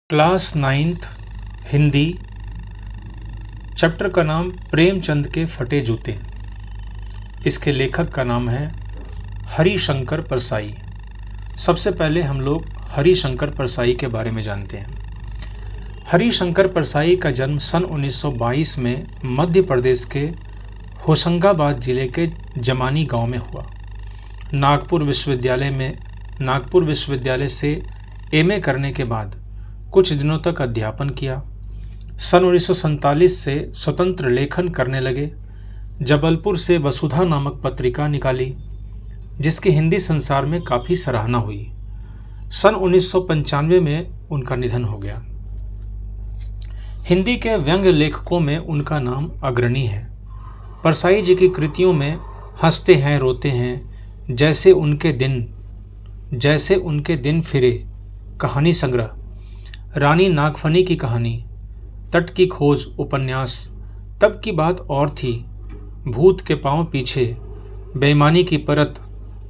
Class ninth Hindi. Chapter का नाम प्रेमचंद के फटे जूते। इसके लेखक का नाम है हरिशंकर परसाई। सबसे पहले हम लोग हरिशंकर परसाई के बारे में जानते हैं। हरिशंकर परसाई का जन्म सन 1922 में मध्य प्रदेश के होशंगाबाद जिले के जमानी गांव में हुआ। नागपुर विश्वविद्यालय से एमए करने के बाद कुछ दिनों तक अध्यापन किया। सन 1947 से स्वतंत्र लेखन करने लगे। जबलपुर से वसुधा नामक पत्रिका निकाली, जिसकी हिंदी संसार में काफ़ी सराहना हुई। सन 1995 में उनका निधन हो गया। हिंदी के व्यंग लेखकों में उनका नाम अग्रणी है। परसाई जी की कृतियों में हंसते हैं रोते हैं, जैसे उनके दिन फिरे, कहानी संग्रह, रानी नागफनी की कहानी, तट की खोज उपन्यास, तब की बात और थी, भूत के पांव पीछे, बेईमानी की परत,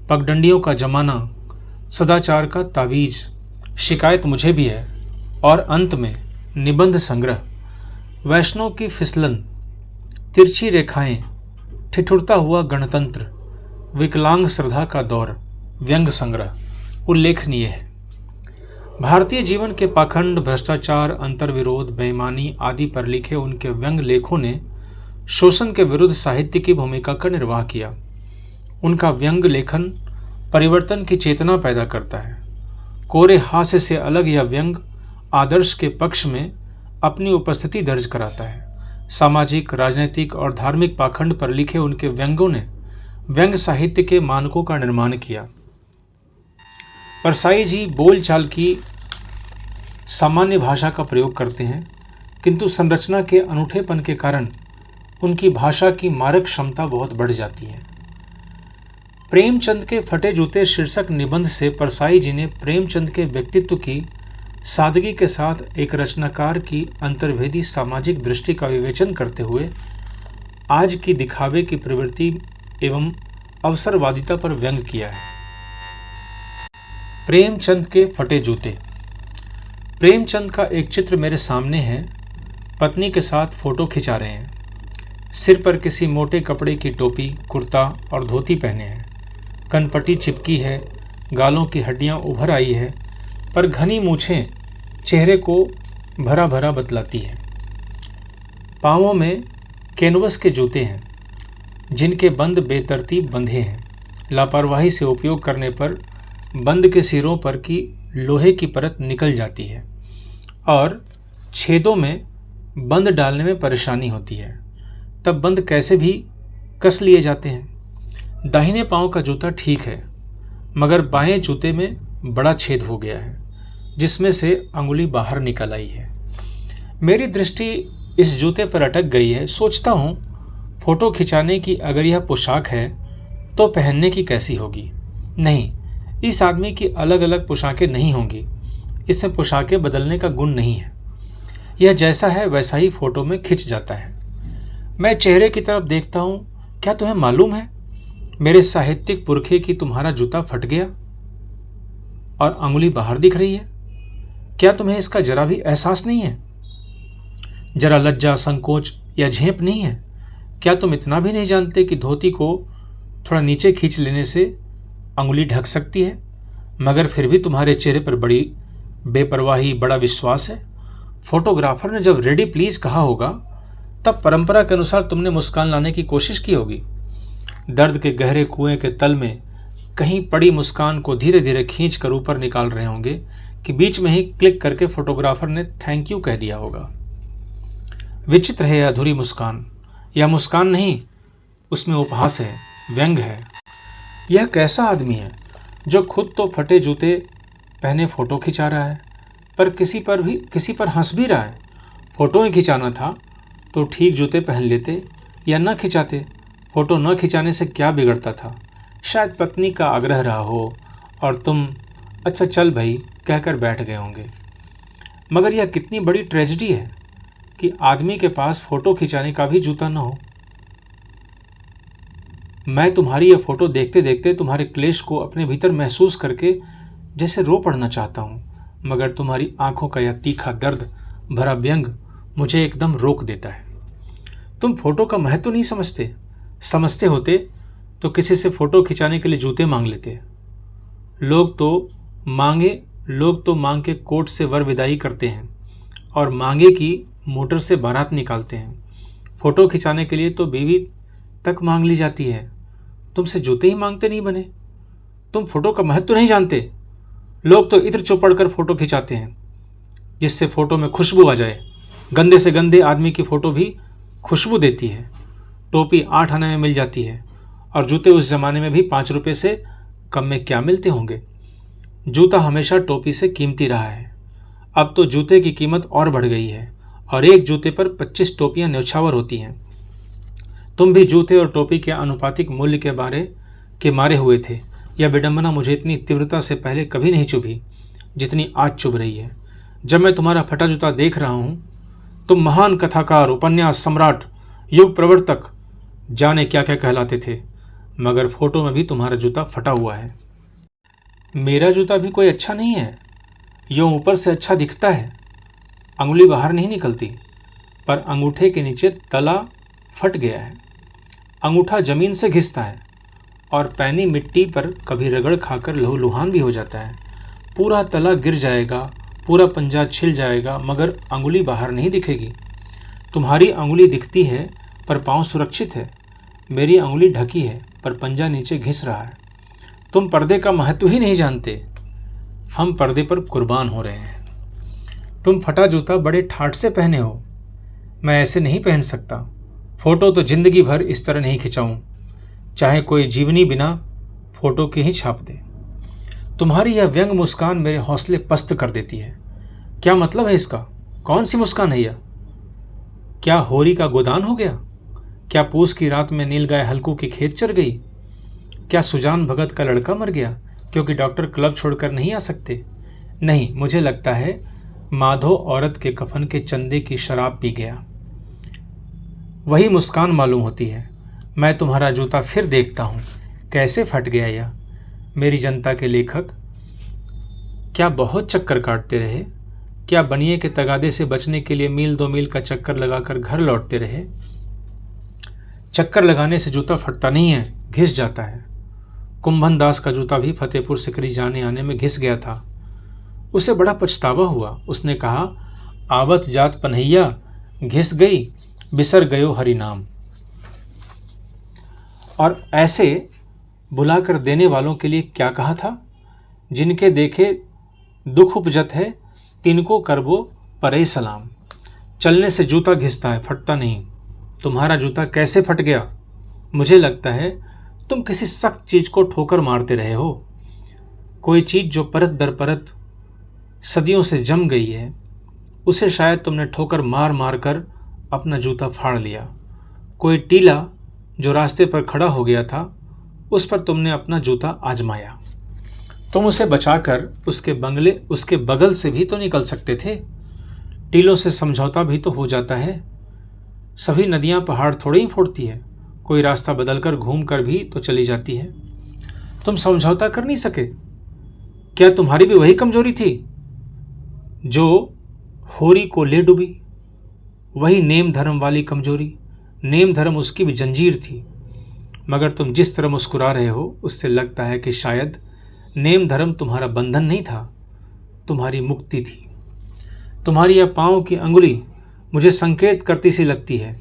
पगडंडियों का जमाना, सदाचार का तावीज, शिकायत मुझे भी है, और अंत में निबंध संग्रह, वैष्णव की फिसलन, तिरछी रेखाएं, ठिठुरता हुआ गणतंत्र, विकलांग श्रद्धा का दौर, व्यंग संग्रह उल्लेखनीय है। भारतीय जीवन के पाखंड, भ्रष्टाचार, अंतर्विरोध, बेईमानी आदि पर लिखे उनके व्यंग लेखों ने शोषण के विरुद्ध साहित्य की भूमिका का निर्वाह किया। उनका व्यंग लेखन परिवर्तन की चेतना पैदा करता है। कोरे हास्य से अलग यह व्यंग आदर्श के पक्ष में अपनी उपस्थिति दर्ज कराता है। सामाजिक, राजनीतिक और धार्मिक पाखंड पर लिखे उनके व्यंगों ने व्यंग साहित्य के मानकों का निर्माण किया। परसाई जी बोलचाल की सामान्य भाषा का प्रयोग करते हैं, किंतु संरचना के अनूठेपन के कारण उनकी भाषा की मारक क्षमता बहुत बढ़ जाती है। प्रेमचंद के फटे जूते शीर्षक निबंध से परसाई जी ने प्रेमचंद के व्यक्तित्व की सादगी के साथ एक रचनाकार की अंतर्भेदी सामाजिक दृष्टि का विवेचन करते हुए आज की दिखावे की प्रवृत्ति एवं अवसरवादिता पर व्यंग किया है। प्रेमचंद के फटे जूते। प्रेमचंद का एक चित्र मेरे सामने है। पत्नी के साथ फोटो खिंचा रहे हैं। सिर पर किसी मोटे कपड़े की टोपी, कुर्ता और धोती पहने हैं। कनपट्टी चिपकी है, गालों की हड्डियां उभर आई है, पर घनी मूछें चेहरे को भरा भरा बतलाती है। पांवों में कैनवस के जूते हैं, जिनके बंद बेतरतीब बंधे हैं। लापरवाही से उपयोग करने पर बंद के सिरों पर की लोहे की परत निकल जाती है और छेदों में बंद डालने में परेशानी होती है। तब बंद कैसे भी कस लिए जाते हैं। दाहिने पांव का जूता ठीक है, मगर बाएं जूते में बड़ा छेद हो गया है, जिसमें से अंगुली बाहर निकल आई है। मेरी दृष्टि इस जूते पर अटक गई है। सोचता हूँ, फोटो खिंचाने की अगर यह पोशाक है तो पहनने की कैसी होगी। नहीं, इस आदमी की अलग अलग पोशाकें नहीं होंगी। इसमें पोशाकें बदलने का गुण नहीं है। यह जैसा है वैसा ही फोटो में खिंच जाता है। मैं चेहरे की तरफ देखता हूँ। क्या तुम्हें मालूम है, मेरे साहित्यिक पुरखे की तुम्हारा जूता फट गया और अंगुली बाहर दिख रही है। क्या तुम्हें इसका जरा भी एहसास नहीं है? जरा लज्जा, संकोच या झेप नहीं है? क्या तुम इतना भी नहीं जानते कि धोती को थोड़ा नीचे खींच लेने से अंगुली ढक सकती है? मगर फिर भी तुम्हारे चेहरे पर बड़ी बेपरवाही, बड़ा विश्वास है। फोटोग्राफर ने जब रेडी प्लीज कहा होगा, तब परंपरा के अनुसार तुमने मुस्कान लाने की कोशिश की होगी। दर्द के गहरे कुएं के तल में कहीं पड़ी मुस्कान को धीरे धीरे खींच कर ऊपर निकाल रहे होंगे कि बीच में ही क्लिक करके फोटोग्राफर ने थैंक यू कह दिया होगा। विचित्र है यह अधूरी मुस्कान। यह मुस्कान नहीं, उसमें उपहास है, व्यंग है। यह कैसा आदमी है जो खुद तो फटे जूते पहने फोटो खिंचा रहा है, पर किसी पर हंस भी रहा है। फोटो ही खिंचाना था तो ठीक जूते पहन लेते या न खिंचाते। फोटो न खिंचाने से क्या बिगड़ता था? शायद पत्नी का आग्रह रहा हो और तुम अच्छा चल भाई कहकर बैठ गए होंगे। मगर यह कितनी बड़ी ट्रेजेडी है कि आदमी के पास फोटो खिंचाने का भी जूता न हो। मैं तुम्हारी यह फोटो देखते देखते तुम्हारे क्लेश को अपने भीतर महसूस करके जैसे रो पड़ना चाहता हूँ। मगर तुम्हारी आंखों का यह तीखा दर्द भरा व्यंग मुझे एकदम रोक देता है। तुम फोटो का महत्व नहीं समझते। समझते होते तो किसी से फोटो खिंचाने के लिए जूते मांग लेते। लोग तो मांग के कोर्ट से वर विदाई करते हैं और मांगे की मोटर से बारात निकालते हैं। फोटो खिंचाने के लिए तो बीवी तक मांग ली जाती है। तुमसे जूते ही मांगते नहीं बने। तुम फोटो का महत्व नहीं जानते। लोग तो इत्र चौपड़ कर फोटो खिंचाते हैं जिससे फोटो में खुशबू आ जाए। गंदे से गंदे आदमी की फोटो भी खुशबू देती है। टोपी 8 आने में मिल जाती है और जूते उस जमाने में भी 5 रुपये से कम में क्या मिलते होंगे। जूता हमेशा टोपी से कीमती रहा है। अब तो जूते की कीमत और बढ़ गई है और एक जूते पर 25 टोपियां न्यौछावर होती हैं। तुम भी जूते और टोपी के आनुपातिक मूल्य के मारे हुए थे। यह विडंबना मुझे इतनी तीव्रता से पहले कभी नहीं चुभी जितनी आज चुभ रही है। जब मैं तुम्हारा फटा जूता देख रहा हूं, तुम महान कथाकार, उपन्यास सम्राट, युग प्रवर्तक, जाने क्या क्या कहलाते थे, मगर फोटो में भी तुम्हारा जूता फटा हुआ है। मेरा जूता भी कोई अच्छा नहीं है। यूं ऊपर से अच्छा दिखता है, अंगुली बाहर नहीं निकलती, पर अंगूठे के नीचे तला फट गया है। अंगूठा जमीन से घिसता है और पैनी मिट्टी पर कभी रगड़ खाकर लहूलुहान भी हो जाता है। पूरा तला गिर जाएगा, पूरा पंजा छिल जाएगा, मगर अंगुली बाहर नहीं दिखेगी। तुम्हारी अंगुली दिखती है पर पांव सुरक्षित है। मेरी अंगुली ढकी है पर पंजा नीचे घिस रहा है। तुम पर्दे का महत्व ही नहीं जानते। हम पर्दे पर कुर्बान हो रहे हैं। तुम फटा जूता बड़े ठाठ से पहने हो। मैं ऐसे नहीं पहन सकता। फोटो तो जिंदगी भर इस तरह नहीं खिंचाऊं, चाहे कोई जीवनी बिना फोटो के ही छाप दे। तुम्हारी यह व्यंग मुस्कान मेरे हौसले पस्त कर देती है। क्या मतलब है इसका? कौन सी मुस्कान है यह? क्या होरी का गोदान हो गया? क्या पूस की रात में नील गाय हल्कू की खेत चर गई? क्या सुजान भगत का लड़का मर गया क्योंकि डॉक्टर क्लब छोड़कर नहीं आ सकते? नहीं, मुझे लगता है माधो औरत के कफन के चंदे की शराब पी गया। वही मुस्कान मालूम होती है। मैं तुम्हारा जूता फिर देखता हूँ, कैसे फट गया यह। मेरी जनता के लेखक क्या बहुत चक्कर काटते रहे? क्या बनिए के तगादे से बचने के लिए मील 2 मील का चक्कर लगाकर घर लौटते रहे? चक्कर लगाने से जूता फटता नहीं है, घिस जाता है। कुंभन दास का जूता भी फतेहपुर सिकरी जाने आने में घिस गया था। उसे बड़ा पछतावा हुआ। उसने कहा, आवत जात पन्हैया, घिस गई बिसर गयो हरि नाम। और ऐसे बुलाकर देने वालों के लिए क्या कहा था? जिनके देखे दुख उपजत है, तिनको करबो परे सलाम। चलने से जूता घिसता है, फटता नहीं। तुम्हारा जूता कैसे फट गया? मुझे लगता है तुम किसी सख्त चीज को ठोकर मारते रहे हो। कोई चीज जो परत दर परत सदियों से जम गई है, उसे शायद तुमने ठोकर मार मार कर अपना जूता फाड़ लिया। कोई टीला जो रास्ते पर खड़ा हो गया था, उस पर तुमने अपना जूता आजमाया। तुम उसे बचाकर उसके बगल से भी तो निकल सकते थे। टीलों से समझौता भी तो हो जाता है। सभी नदियां पहाड़ थोड़े ही फोड़ती है। कोई रास्ता बदलकर घूम कर भी तो चली जाती है। तुम समझौता कर नहीं सके। क्या तुम्हारी भी वही कमजोरी थी जो होरी को ले डूबी? वही नेम धर्म वाली कमजोरी। नेम धर्म उसकी भी जंजीर थी। मगर तुम जिस तरह मुस्कुरा रहे हो, उससे लगता है कि शायद नेम धर्म तुम्हारा बंधन नहीं था, तुम्हारी मुक्ति थी। तुम्हारी यह पांव की अंगुली मुझे संकेत करती सी लगती है।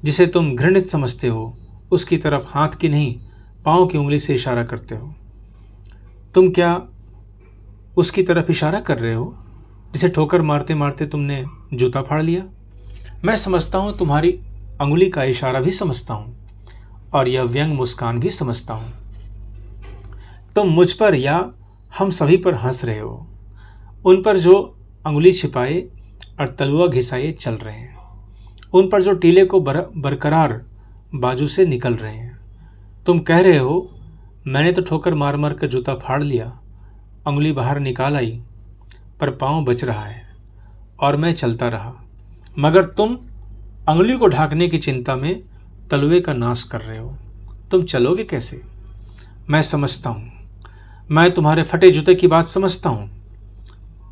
जिसे तुम घृणित समझते हो, उसकी तरफ हाथ की नहीं, पांव की उंगली से इशारा करते हो। तुम क्या उसकी तरफ इशारा कर रहे हो जिसे ठोकर मारते मारते तुमने जूता फाड़ लिया? मैं समझता हूं, तुम्हारी अंगुली का इशारा भी समझता हूं और यह व्यंग मुस्कान भी समझता हूं। तुम मुझ पर या हम सभी पर हंस रहे हो, उन पर जो अंगुली छिपाए और तलुआ घिसाए चल रहे हैं, उन पर जो टीले को बरकरार बाजू से निकल रहे हैं। तुम कह रहे हो, मैंने तो ठोकर मार मार कर जूता फाड़ लिया, अंगुली बाहर निकाल आई, पर पांव बच रहा है और मैं चलता रहा। मगर तुम अंगुली को ढांकने की चिंता में तलुए का नाश कर रहे हो। तुम चलोगे कैसे? मैं समझता हूं। मैं तुम्हारे फटे जूते की बात समझता हूं।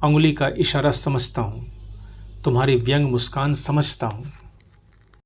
अंगुली का इशारा समझता हूँ, तुम्हारी व्यंग मुस्कान समझता हूँ।